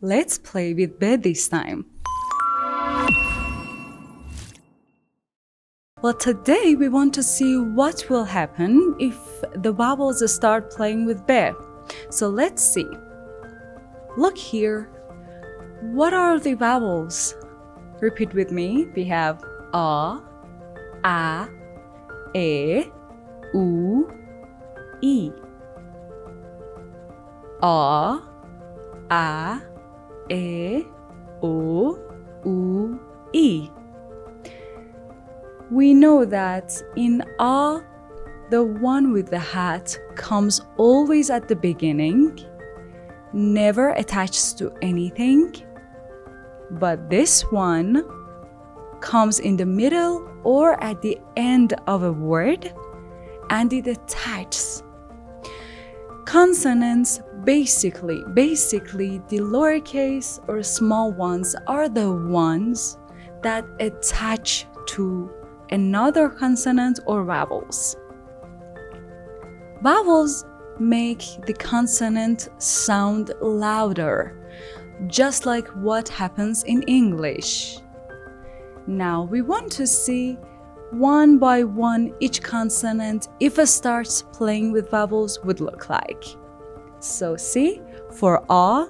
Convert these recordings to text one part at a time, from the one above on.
Let's play with B this time. Well, today we want to see what will happen if the vowels start playing with B. So let's see. Look here. What are the vowels? Repeat with me. We have A, E, U, E. A, E, U, E. We know that in A, the one with the hat comes always at the beginning, never attaches to anything, but this one comes in the middle or at the end of a word and it attaches. Consonants, basically the lowercase or small ones are the ones that attach to another consonant or vowels. Vowels make the consonant sound louder, just like what happens in English. Now we want to see one by one each consonant, if it starts playing with vowels, would look like. So see, for A,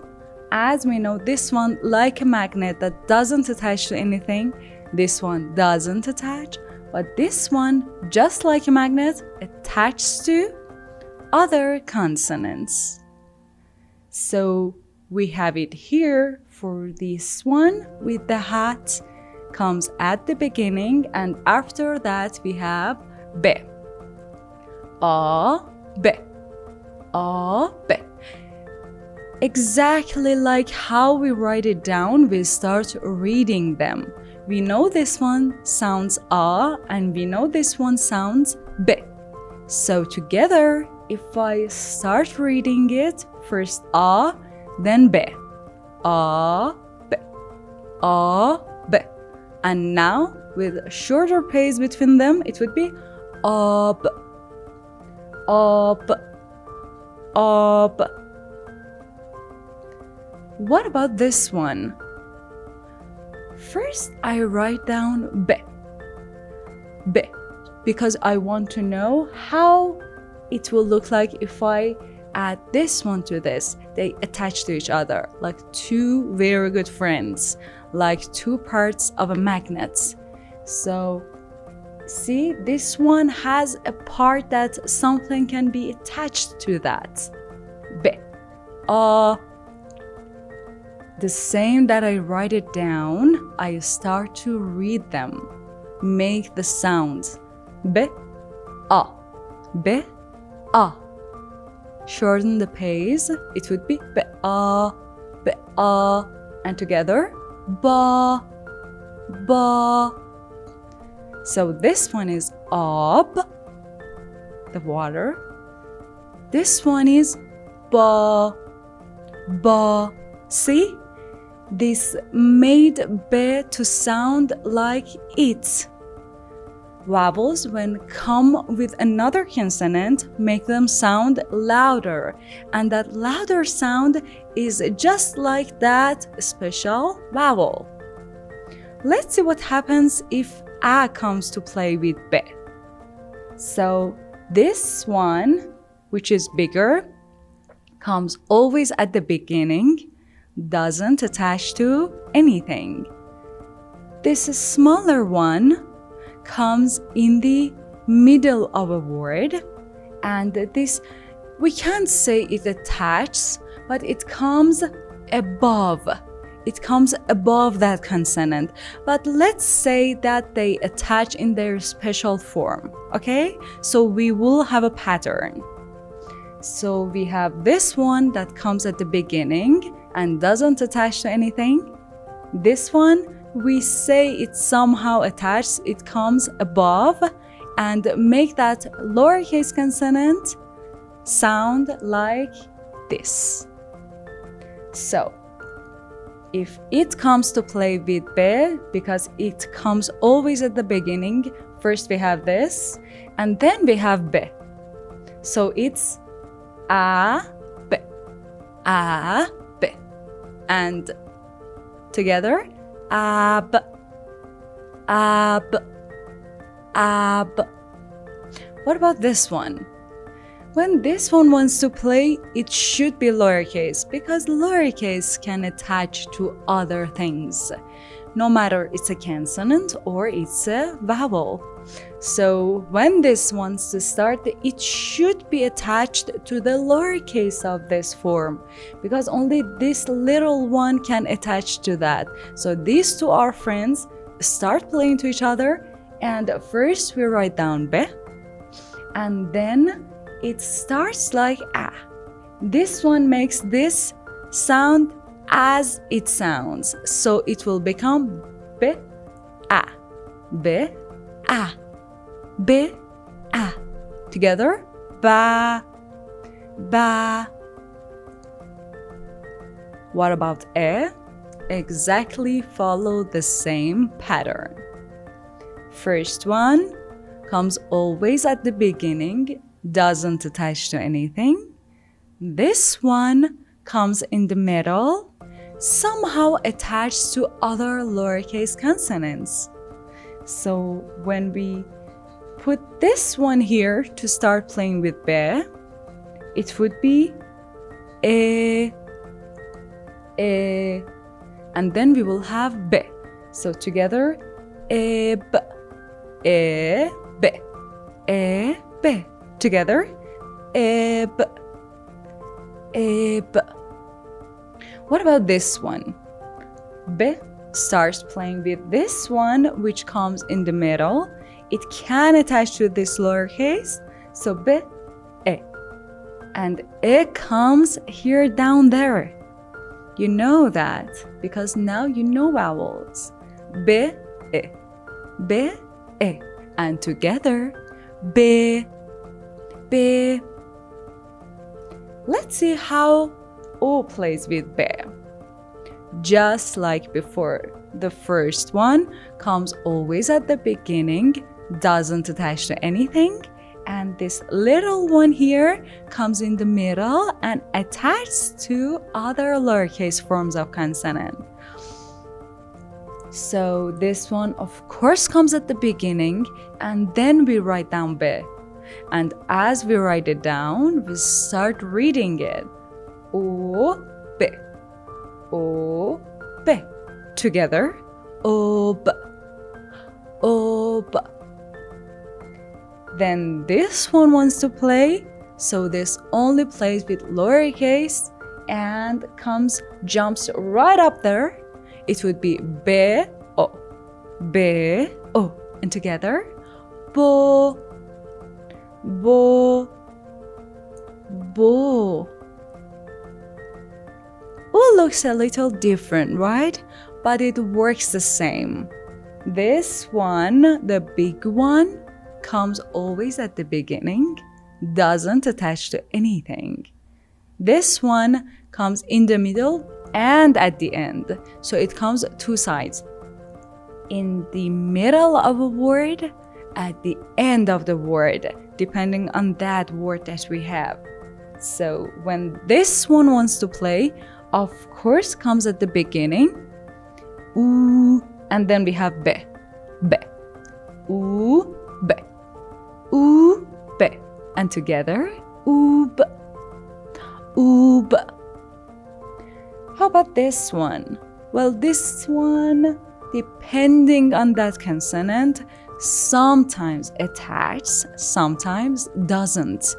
as we know, this one like a magnet that doesn't attach to anything, this one doesn't attach, but this one, just like a magnet, attaches to other consonants. So we have it here for this one with the hat, comes at the beginning, and after that we have B. A, B. A, B. Exactly like how we write it down, we start reading them. We know this one sounds A and we know this one sounds B. So together, if I start reading it, first A, then B. A, B. A, B. And now, with a shorter pace between them, it would be up, up, up. What about this one? First, I write down B, B, because I want to know how it will look like if I add this one to this. They attach to each other like two very good friends, like two parts of a magnet. So see, this one has a part that something can be attached to that. B. The same that I write it down, I start to read them, make the sounds. B, A, B, A. Shorten the pace, it would be B, A, B, A. And together, Ba, Ba. So this one is Ab, the water. This one is Ba, Ba. See? This made B to sound like it. Vowels, when come with another consonant, make them sound louder. And that louder sound is just like that special vowel. Let's see what happens if A comes to play with B. So this one, which is bigger, comes always at the beginning, doesn't attach to anything. This smaller one comes in the middle of a word, and this, we can't say it attaches, but it comes above. It comes above that consonant. But let's say that they attach in their special form, okay? So we will have a pattern. So we have this one that comes at the beginning and doesn't attach to anything. This one, we say it somehow attached, it comes above, and make that lowercase consonant sound like this. So if it comes to play with B, because it comes always at the beginning, first we have this, and then we have B. So it's A, B, A, B. And together, ab, ab, ab. What about this one? When this one wants to play, it should be lowercase because lowercase can attach to other things, no matter it's a consonant or it's a vowel. So when this wants to start, it should be attached to the lowercase of this form because only this little one can attach to that. So these two are friends, start playing to each other, and first we write down be, and then it starts like a. This one makes this sound as it sounds. So it will become be, a, be, a, be, a. Together, ba, ba. What about e? Exactly follow the same pattern. First one comes always at the beginning, doesn't attach to anything. This one comes in the middle, somehow attached to other lowercase consonants. So when we put this one here to start playing with be, it would be e, and then we will have be. So together, e, b, e, b, e, b. Together, e, b, e, b. What about this one? B starts playing with this one, which comes in the middle. It can attach to this lowercase, so B, E. And it comes here down there. You know that because now you know vowels. B, E, B, E. And together, B, B. Let's see how O plays with B. Just like before, the first one comes always at the beginning, doesn't attach to anything, and this little one here comes in the middle and attaches to other lowercase forms of consonant. So this one of course comes at the beginning, and then we write down B. And as we write it down, we start reading it. O, B. O, B. Together, O, B. O, B. Then this one wants to play, so this only plays with lowercase and jumps right up there. It would be B, O. B, O. And together, Bo. Bo, bo. All looks a little different, right? But it works the same. This one, the big one, comes always at the beginning, doesn't attach to anything. This one comes in the middle and at the end. So it comes two sides. In the middle of a word, at the end of the word, depending on that word that we have. So when this one wants to play, of course comes at the beginning, oo, and then we have be, be, oo, be, oo, be, and together, oob, oob. How about this one? Well, this one, depending on that consonant, sometimes attached, sometimes doesn't.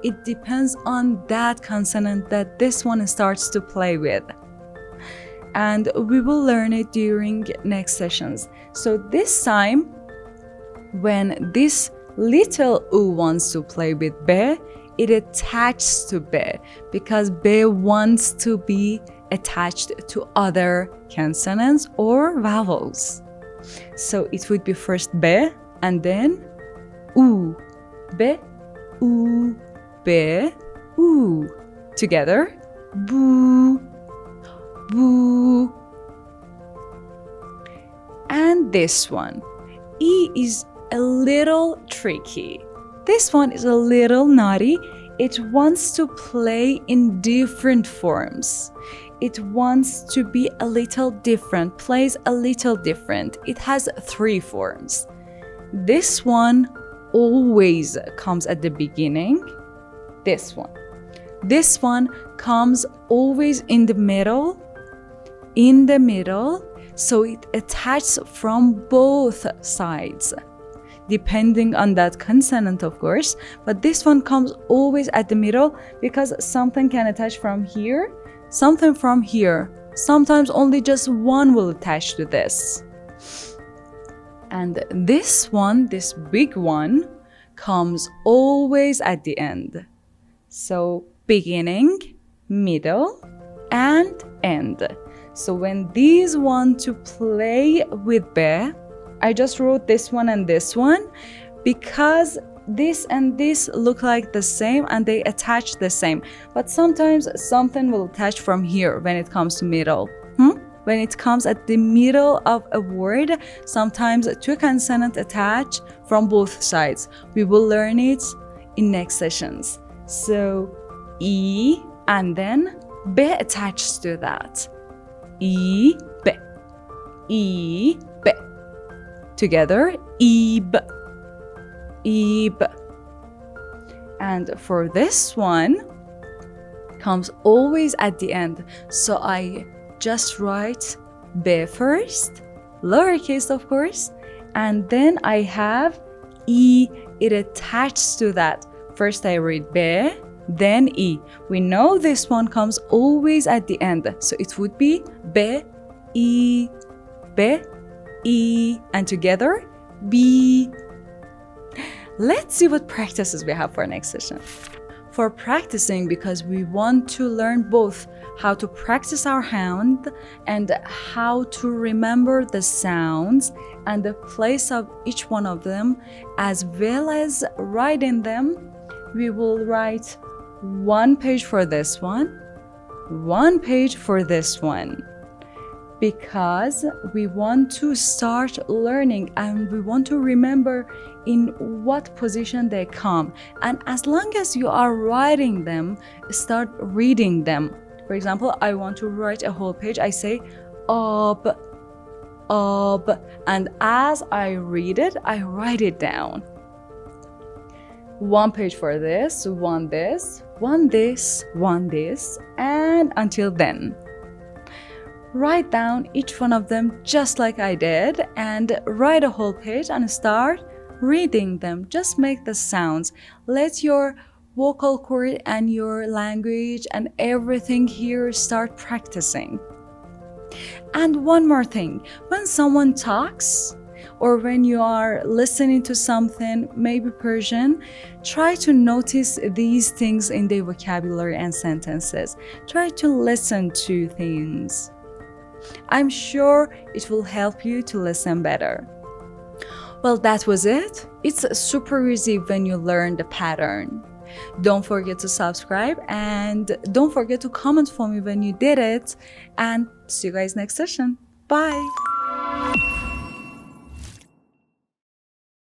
It depends on that consonant that this one starts to play with. And we will learn it during next sessions. So this time, when this little U wants to play with B, it attaches to B because B wants to be attached to other consonants or vowels. So it would be first B and then U. B, U, B, U. Together, boo, boo. And this one, E is a little tricky. This one is a little naughty. It wants to play in different forms. it wants to be a little different, plays a little different. It has 3 forms. This one always comes at the beginning. This one comes always in the middle, so it attaches from both sides, depending on that consonant, of course. But this one comes always at the middle because something can attach from here, something from here. Sometimes only just one will attach to this. And this one, this big one, comes always at the end. So beginning, middle, and end. So when these want to play with be, I just wrote this one and this one because this and this look like the same and they attach the same. But sometimes something will attach from here when it comes to middle. When it comes at the middle of a word, sometimes 2 consonants attach from both sides. We will learn it in next sessions. So E and then B attached to that. E, B. E, B. Together, Eb. Eb. And for this one, comes always at the end. So I just write B first, lowercase of course, and then I have E, it attaches to that. First I read B, then E. We know this one comes always at the end, so it would be B, E, and together, B. Let's see what practices we have for next session. For practicing, because we want to learn both how to practice our hand and how to remember the sounds and the place of each one of them, as well as writing them, we will write 1 page for this one, 1 page for this one, because we want to start learning and we want to remember in what position they come. And as long as you are writing them, start reading them. For example, I want to write a whole page. I say ob, and as I read it, I write it down. 1 page for this, 1 this, 1 this, 1 this, and until then. Write down each one of them just like I did and write a whole page and start reading them. Just make the sounds. Let your vocal cord and your language and everything here start practicing. And one more thing, when someone talks or when you are listening to something, maybe Persian, try to notice these things in the vocabulary and sentences. Try to listen to things. I'm sure it will help you to listen better. Well, that was it. It's super easy when you learn the pattern. Don't forget to subscribe and don't forget to comment for me when you did it. And see you guys next session. Bye.